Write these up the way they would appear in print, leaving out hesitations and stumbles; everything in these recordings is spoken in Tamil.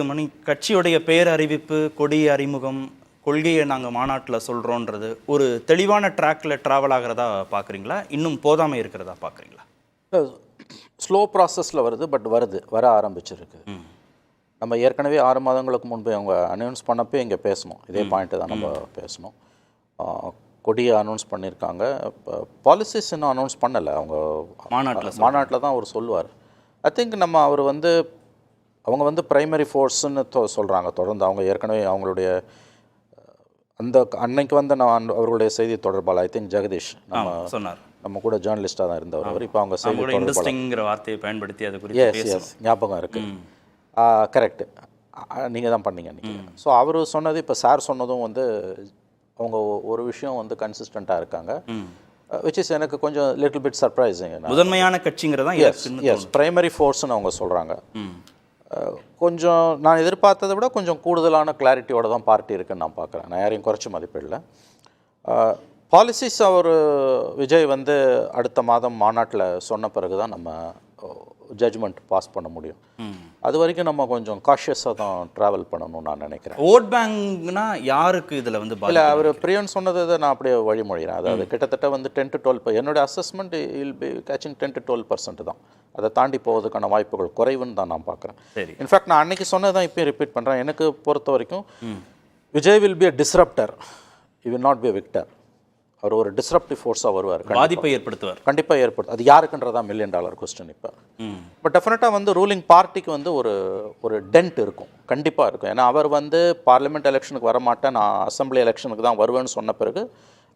மணி கட்சியுடைய பெயர் அறிவிப்பு, கொடி அறிமுகம், கொள்கையை நாங்கள் மாநாட்டில் சொல்கிறோன்றது ஒரு தெளிவான ட்ராக்கில் ட்ராவல் ஆகிறதா பார்க்குறீங்களா? இன்னும் போதாமல் இருக்கிறதா பார்க்குறீங்களா? ஸ்லோ ப்ராசஸில் வருது, பட் வர ஆரம்பிச்சிருக்கு. நம்ம ஏற்கனவே 6 மாதங்களுக்கு முன்பு அவங்க அனௌன்ஸ் பண்ணப்போ இங்கே பேசணும், இதே பாயிண்ட்டு தான் நம்ம பேசணும். கொடியை அனௌன்ஸ் பண்ணியிருக்காங்க, பாலிசிஸ் இன்னும் அனௌன்ஸ் பண்ணலை. அவங்க மாநாட்டில் தான் அவர் சொல்லுவார். ஐ திங்க் அவங்க வந்து பிரைமரி ஃபோர்ஸ்ன்னு சொல்கிறாங்க தொடர்ந்து. அவங்க ஏற்கனவே அவங்களுடைய அந்த அன்னைக்கு வந்து நான் அவர்களுடைய செய்தி தொடர்பாளர், ஐ திங்க் ஜெகதீஷ் சொன்னார், நம்ம கூட ஜேர்னலிஸ்டாக தான் இருந்தவர் அவர். இப்போ அவங்க செய்தி தொடர்பாளர் வார்த்தையை பயன்படுத்தி அது குறித்து ஞாபகம் இருக்குது. கரெக்டு, நீங்கள் தான் பண்ணீங்க அன்றைக்கி. ஸோ அவர் சொன்னது இப்போ சார் சொன்னதும் வந்து அவங்க ஒரு விஷயம் வந்து கன்சிஸ்டண்ட்டாக இருக்காங்க, விச் இஸ் எனக்கு கொஞ்சம் லிட்டில் பிட் சர்ப்ரைசிங். முதன்மையான கட்சிங்கிறதா எஸ் பிரைமரி ஃபோர்ஸ்ன்னு அவங்க சொல்கிறாங்க. கொஞ்சம் நான் எதிர்பார்த்ததை விட கொஞ்சம் கூடுதலான கிளாரிட்டியோட தான் பார்ட்டி இருக்குன்னு நான் பார்க்குறேன். நான் யாரையும் குறைச்சி மதிப்பிடல. பாலிசிஸ் அவர் விஜய் வந்து அடுத்த மாதம் மாநாட்டில் சொன்ன பிறகு தான் நம்ம ஜட்ஜ்மெண்ட் பாஸ் பண்ண முடியும். அது வரைக்கும் நம்ம கொஞ்சம் காஷியஸாக தான் ட்ராவல் பண்ணணும்னு நான் நினைக்கிறேன். ஓட் பேங்க்னா யாருக்கு இதில் வந்து இல்லை, அவர் பிரியன் சொன்னதை நான் அப்படியே வழிமொழிகிறேன். அதாவது கிட்டத்தட்ட வந்து 10 to 12 என்னுடைய assessment will be catching 10 to 12% தான். அதை தாண்டி போவதுக்கான வாய்ப்புகள் குறைவுன்னு தான் நான் பார்க்குறேன். இன்ஃபேக்ட் நான் அன்றைக்கி சொன்னதான் இப்போயும் ரிப்பீட் பண்ணுறேன். எனக்கு பொறுத்த வரைக்கும் Vijay will be a disruptor, you will not be a victor. அவர் ஒரு டிஸ்ரப்டிவ் ஃபோர்ஸாக வருவார், பாதிப்பை ஏற்படுத்துவார், கண்டிப்பாக ஏற்படுத்தும். அது யாருக்குன்றதா $1 million கொஸ்டின். இப்போ பட் டெஃபினட்டாக வந்து ரூலிங் பார்ட்டிக்கு வந்து ஒரு டென்ட் இருக்கும், கண்டிப்பாக இருக்கும். ஏன்னா அவர் வந்து பார்லிமெண்ட் எலெக்ஷனுக்கு வரமாட்டேன், நான் அசம்பிளி எலெக்ஷனுக்கு தான் வருவேன்னு சொன்ன பிறகு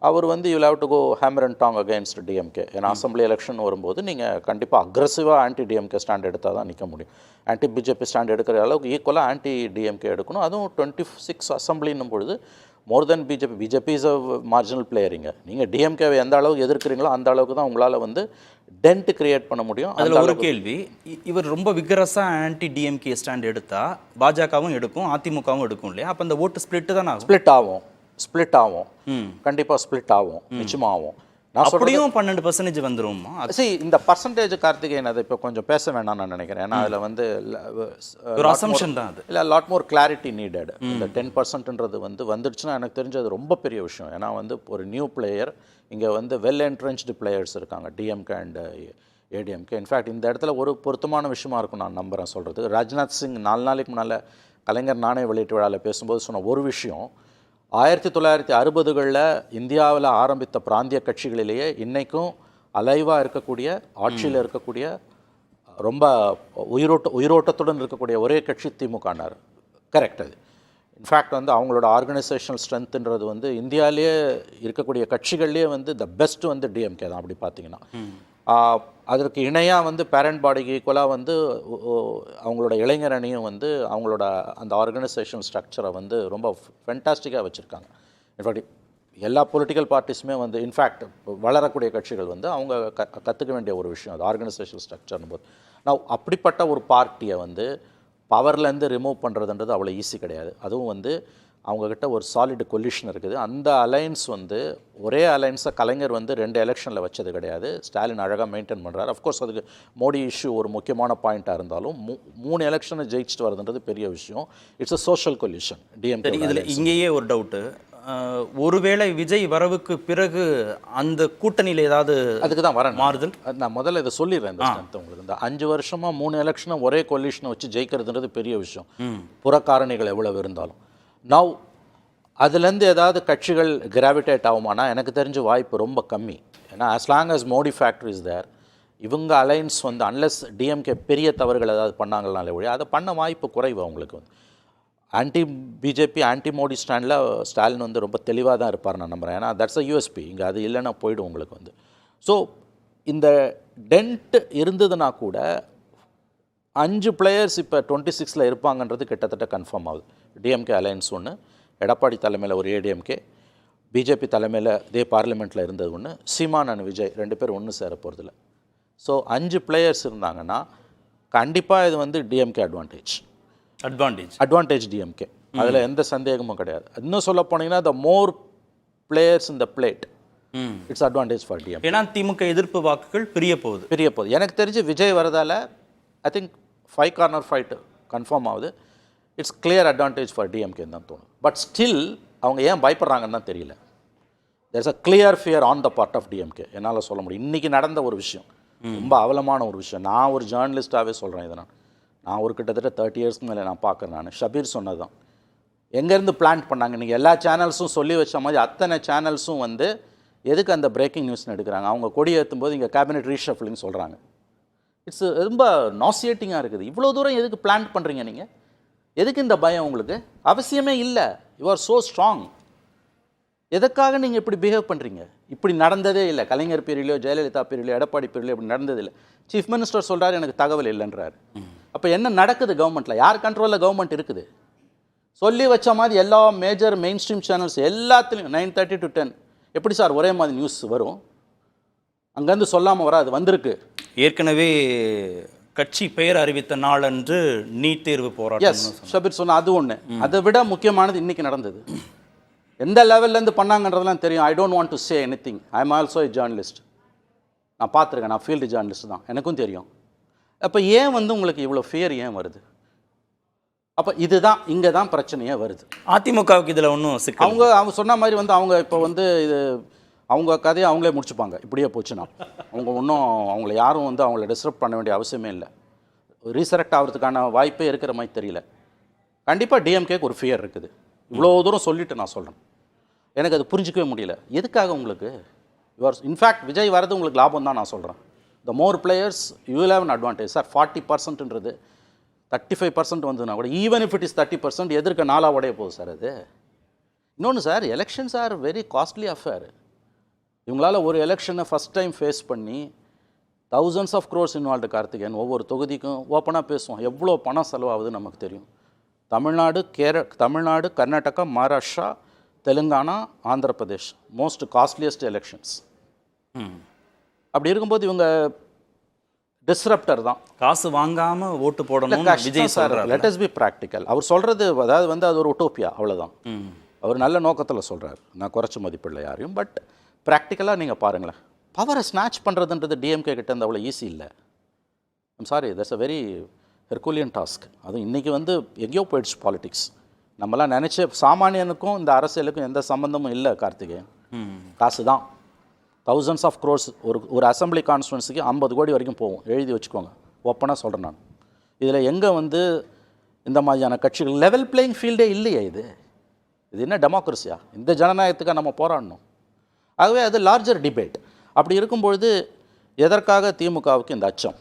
அவர் வந்து you have to go hammer and tong against DMK. ஏன்னா அசம்பிளி எலெக்ஷன் வரும்போது நீங்கள் கண்டிப்பாக அக்ரெசிவாக ஆன்டி டிஎம்கே ஸ்டாண்ட் எடுத்தால் தான் நிற்க முடியும். ஆன்டி பிஜேபி ஸ்டாண்ட் எடுக்கிற அளவுக்கு ஈக்குவலாக ஆன்டி டிஎம்கே எடுக்கணும். அதுவும் 26 அசம்பிளின்னும் பொழுது மோர் தென் பிஜேபி இஸ் அ மார்ஜினல் பிளேயரிங்க. நீங்கள் டிஎம்கேவை எந்த அளவுக்கு எதிர்க்கிறீங்களோ அந்த அளவுக்கு தான் உங்களால் வந்து டென்ட் கிரியேட் பண்ண முடியும். அதில் ஒரு கேள்வி, இவர் ரொம்ப விகரஸாக ஆன்டி டிஎம்கே ஸ்டாண்ட் எடுத்தால் பாஜகவும் எடுக்கும், அதிமுகவும் எடுக்கும் இல்லையா? அப்போ அந்த ஓட்டு ஸ்பிளிட்டு தான் ஆகும். ஸ்பிளிட் ஆகும், கண்டிப்பாக ஸ்பிளிட் ஆகும், நிச்சயமாக ஆகும். நான் அப்படியும் 12% வந்துருமா? இந்த பர்சன்டேஜ் கார்த்திகேயன் அதை இப்போ கொஞ்சம் பேச வேண்டாம் நான் நினைக்கிறேன். ஏன்னா அதில் வந்து ஒரு அசம்ஷன் தான் அது. இல்லை, லாட் மோர் கிளாரிட்டி நீடட். இந்த 10%ன்றது வந்துடுச்சுன்னா எனக்கு தெரிஞ்சது ரொம்ப பெரிய விஷயம். ஏன்னா வந்து ஒரு நியூ பிளேயர் இங்கே வந்து வெல் என்ட்ரென்ச்டு பிளேயர்ஸ் இருக்காங்க, டிஎம்கே அண்ட் ஏடிஎம்கே. இன்ஃபேக்ட் இந்த இடத்துல ஒரு பொருத்தமான விஷயமா இருக்கும் நான் நம்புகிறேன் சொல்கிறது. ராஜ்நாத் சிங் 4 நாளைக்கு முன்னால் கலைஞர் நாணய வெளியீட்டு விழாவில் பேசும்போது சொன்ன ஒரு விஷயம், 1960களில் இந்தியாவில் ஆரம்பித்த பிராந்திய கட்சிகளிலேயே இன்றைக்கும் அலைவாக இருக்கக்கூடிய, ஆட்சியில் இருக்கக்கூடிய, ரொம்ப உயிரோட்டத்துடன் இருக்கக்கூடிய ஒரே கட்சி திமுகனார். கரெக்ட். அது இன்ஃபேக்ட் வந்து அவங்களோட ஆர்கனைசேஷனல் ஸ்ட்ரென்த்துன்றது வந்து இந்தியாவிலேயே இருக்கக்கூடிய கட்சிகள்லேயே வந்து த பெஸ்ட் வந்து டிஎம்கே தான். அப்படி பார்த்தீங்கன்னா அதற்கு இணையாக வந்து பேரண்ட் பாடிக்கு ஈக்குவலாக வந்து அவங்களோட இளைஞர் அணியும் வந்து அவங்களோட அந்த ஆர்கனைசேஷன் ஸ்ட்ரக்சரை வந்து ரொம்ப ஃபென்டாஸ்டிக்காக வச்சுருக்காங்க. இன்ஃபேக்ட் எல்லா பொலிட்டிக்கல் பார்ட்டிஸுமே வந்து இன்ஃபேக்ட் வளரக்கூடிய கட்சிகள் வந்து அவங்க கற்றுக்க வேண்டிய ஒரு விஷயம் அது ஆர்கனைசேஷன் ஸ்ட்ரக்சர்னு போது. நான் அப்படிப்பட்ட ஒரு பார்ட்டியை வந்து பவர்லேருந்து ரிமூவ் பண்ணுறதுன்றது அவ்வளோ ஈஸி கிடையாது. அதுவும் வந்து அவங்கக்கிட்ட ஒரு சாலிட் கொலிஷன் இருக்குது. அந்த அலைன்ஸ் வந்து ஒரே அலைன்ஸை கலைஞர் வந்து 2 எலெக்ஷனில் வச்சது கிடையாது. ஸ்டாலின் அழகாக மெயின்டைன் பண்ணுறாரு. அஃப்கோர்ஸ் அதுக்கு மோடி இஷ்யூ ஒரு முக்கியமான பாயிண்ட்டாக இருந்தாலும் 3 எலெக்ஷனை ஜெயிச்சுட்டு வரதுன்றது பெரிய விஷயம். It's a social collision DMK. இதில் இங்கேயே ஒரு டவுட்டு, ஒருவேளை விஜய் வரவுக்கு பிறகு அந்த கூட்டணியில் ஏதாவது அதுக்கு தான் வர மாறுதல். நான் முதல்ல இதை சொல்லிடுறேன். இந்த ஸ்ட்ரென்த் உங்களுக்கு இந்த 5 வருஷமாக 3 எலெக்ஷனை ஒரே கொலிஷனை வச்சு ஜெயிக்கிறதுன்றது பெரிய விஷயம், புறக்காரணிகள் எவ்வளவு இருந்தாலும். நவ் அதுலேருந்து ஏதாவது கட்சிகள் கிராவிடேட் ஆகுமானா எனக்கு தெரிஞ்ச வாய்ப்பு ரொம்ப கம்மி. ஏன்னா as long as Modi factor is there, இவங்க அலைன்ஸ் வந்து அன்லெஸ் டிஎம்கே பெரிய தவறுகள் ஏதாவது பண்ணாங்கனாலே ஒழிய அதை பண்ண வாய்ப்பு குறைவு அவங்களுக்கு. வந்து ஆன்டி பிஜேபி ஆன்டி மோடி ஸ்டாண்டில் ஸ்டாலின் வந்து ரொம்ப தெளிவாக தான் இருப்பார் நான் நம்புகிறேன். ஏன்னா தட்ஸ் அ யூஎஸ்பி. இங்கே அது இல்லைன்னா போய்டும் உங்களுக்கு வந்து. ஸோ இந்த டென்ட் இருந்ததுன்னா கூட 5 பிளேயர்ஸ் இப்போ 26ல் இருப்பாங்கன்றது கிட்டத்தட்ட கன்ஃபார்ம் ஆகுது. டிஎம்கே அலையன்ஸ் ஒன்று, எடப்பாடி தலைமையில் ஒரு ஏடிஎம்கே, பிஜேபி தலைமையில் இதே பார்லிமெண்ட்டில் இருந்தது ஒன்று, சீமான் அண்ட் விஜய் 2 பேர் ஒன்று சேர போகிறதில்ல. ஸோ 5 பிளேயர்ஸ் இருந்தாங்கன்னா கண்டிப்பாக இது வந்து டிஎம்கே அட்வான்டேஜ் டிஎம்கே. அதில் எந்த சந்தேகமும் கிடையாது. இன்னும் சொல்ல போனீங்கன்னா the more players in the blade it's advantage for DMK. ஏன்னா திமுக எதிர்ப்பு வாக்குகள் பிரிய போகுது. எனக்கு தெரிஞ்சு விஜய் வரதால் I think 5 corner fight confirm ஆகுது. இட்ஸ் கிளியர் அட்வான்டேஜ் ஃபார் டிஎம்கேன்னு தான் தோணும். பட் ஸ்டில் அவங்க ஏன் பயப்படுறாங்கன்னு தான் தெரியல. There's a clear fear on the part of DMK. என்னால் சொல்ல முடியும். இன்றைக்கி நடந்த ஒரு விஷயம், ரொம்ப அவலமான ஒரு விஷயம். நான் ஒரு ஜேர்னலிஸ்ட்டாகவே சொல்கிறேன் இதை. நான் ஒரு கிட்டத்தட்ட 30 இயர்ஸ்க்கு மேலே நான் பார்க்குறேன். நான் ஷபீர் சொன்னது தான். எங்கேருந்து பிளான் பண்ணாங்க? நீங்கள் எல்லா சேனல்ஸும் சொல்லி வச்ச மாதிரி அத்தனை சேனல்ஸும் வந்து எதுக்கு அந்த பிரேக்கிங் நியூஸ்னு எடுக்கிறாங்க? அவங்க கொடி ஏற்றும் போது இங்கே கேபினெட் ரீஷஃபிளிங் சொல்கிறாங்க. இட்ஸ் ரொம்ப நாசியேட்டிங்காக இருக்குது. இவ்வளோ தூரம் எதுக்கு பிளான் பண்ணுறீங்க நீங்கள்? எதுக்கு இந்த பயம் உங்களுக்கு? அவசியமே இல்லை. You are so strong. எதுக்காக நீங்கள் இப்படி பிஹேவ் பண்ணுறீங்க? இப்படி நடந்ததே இல்லை. கலைஞர் பீரியட்லையோ ஜெயலலிதா பீரியட்லையோ எடப்பாடி பீரியட்லையோ இப்படி நடந்ததில்லை. சீஃப் மினிஸ்டர் சொல்கிறாரு எனக்கு தகவல் இல்லைன்றாரு. அப்போ என்ன நடக்குது கவர்மெண்ட்டில்? யார் கண்ட்ரோலில் கவர்மெண்ட் இருக்குது? சொல்லி வச்ச மாதிரி எல்லா மேஜர் மெயின் ஸ்ட்ரீம் சேனல்ஸ் எல்லாத்துலேயும் 9:30 to 10 எப்படி சார் ஒரே மாதிரி நியூஸ் வரும்? அங்கேருந்து சொல்லாமல் வராது, வந்திருக்கு. ஏற்கனவே கட்சி பெயர் அறிவித்த நாளன்று நீட் தேர்வு போராட்டம். எஸ், ஷபீர் சொன்ன அது ஒன்று. அதை விட முக்கியமானது இன்றைக்கி நடந்தது. எந்த லெவல்லேருந்து பண்ணாங்கன்றதெல்லாம் தெரியும். I don't want to say any thing. I am also a journalist. நான் பார்த்துருக்கேன். நான் ஃபீல்டு ஜேர்னலிஸ்ட் தான், எனக்கும் தெரியும். அப்போ ஏன் வந்து உங்களுக்கு இவ்வளோ ஃபியர் ஏன் வருது? அப்போ இதுதான் இங்கே தான் பிரச்சனையே வருது. அதிமுகவுக்கு இதில் ஒன்றும் சிக்கல். அவங்க சொன்ன மாதிரி வந்து அவங்க இப்போ வந்து இது அவங்க கதையை அவங்களே முடிச்சுப்பாங்க. இப்படியே போச்சுன்னா அவங்க ஒன்றும் அவங்கள யாரும் வந்து அவங்கள டிஸ்டர்ப் பண்ண வேண்டிய அவசியமே இல்லை. ரீசரெக்ட் ஆகிறதுக்கான வாய்ப்பே இருக்கிற மாதிரி தெரியல. கண்டிப்பாக டிஎம்கேக்கு ஒரு ஃபியர் இருக்குது. இவ்வளோ தூரம் சொல்லிவிட்டு நான் சொல்கிறேன். எனக்கு அது புரிஞ்சிக்கவே முடியல. எதுக்காக உங்களுக்கு? யூஆர் இன்ஃபேக்ட் விஜய் வரது உங்களுக்கு லாபம் தான் நான் சொல்கிறேன். The more players you will have an advantage. Sir 40%ன்றது 35% வந்ததுன்னா கூட ஈவன் இஃப் இட் இஸ் 30% எதிர்க்க 4 உடைய போகுது சார் அது. இன்னொன்று sir, elections are very costly affair. இவங்களால் ஒரு எலெக்ஷனை ஃபஸ்ட் டைம் ஃபேஸ் பண்ணி thousands of crores involved. Karthikeyan ஒவ்வொரு தொகுதிக்கும் ஓப்பனாக பேசுவோம். எவ்வளோ பணம் செலவாகுது நமக்கு தெரியும். Tamil Nadu, Karnataka, Maharashtra, Telangana, Andhra Pradesh most costliest elections. அப்படி இருக்கும்போது இவங்க டிஸ்ரப்டர் தான். காசு வாங்காம ஓட்டு போடணும் Vijay sir. Let us be practical. அவர் சொல்கிறது அதாவது வந்து அது ஒரு உட்டோப்பியா, அவ்வளோதான். அவர் நல்ல நோக்கத்தில் சொல்கிறார். நான் குறைச்சி மதிப்பில்லை யாரையும். பட் ப்ராக்டிக்கலாக நீங்கள் பாருங்களேன். பவரை ஸ்நாச் பண்ணுறதுன்றது டிஎம்கே கிட்ட இருந்து அவ்வளோ ஈஸி இல்லை. I'm sorry, that's a very Herculean task. அதுவும் இன்றைக்கி வந்து எங்கேயோ போயிடுச்சு பாலிடிக்ஸ். நம்மளாம் நினச்ச சாமானியனுக்கும் இந்த அரசியலுக்கும் எந்த சம்மந்தமும் இல்லை கார்த்திகேயன். காசு தான். thousands of crores. ஒரு அசம்பிளி கான்ஸ்டுவன்சிக்கு 50 கோடி வரைக்கும் போகும். எழுதி வச்சுக்கோங்க. ஓப்பனாக சொல்கிறேன் நான். இதில் எங்கே வந்து இந்த மாதிரியான கட்சிகள் லெவல் பிளேயிங் ஃபீல்டே இல்லையே. இது என்ன டெமோக்ரஸியா? இந்த ஜனநாயகத்துக்காக நம்ம போராடணும். ஆகவே அது லார்ஜர் டிபேட். அப்படி இருக்கும்பொழுது எதற்காக திமுகவுக்கு இந்த அச்சம்?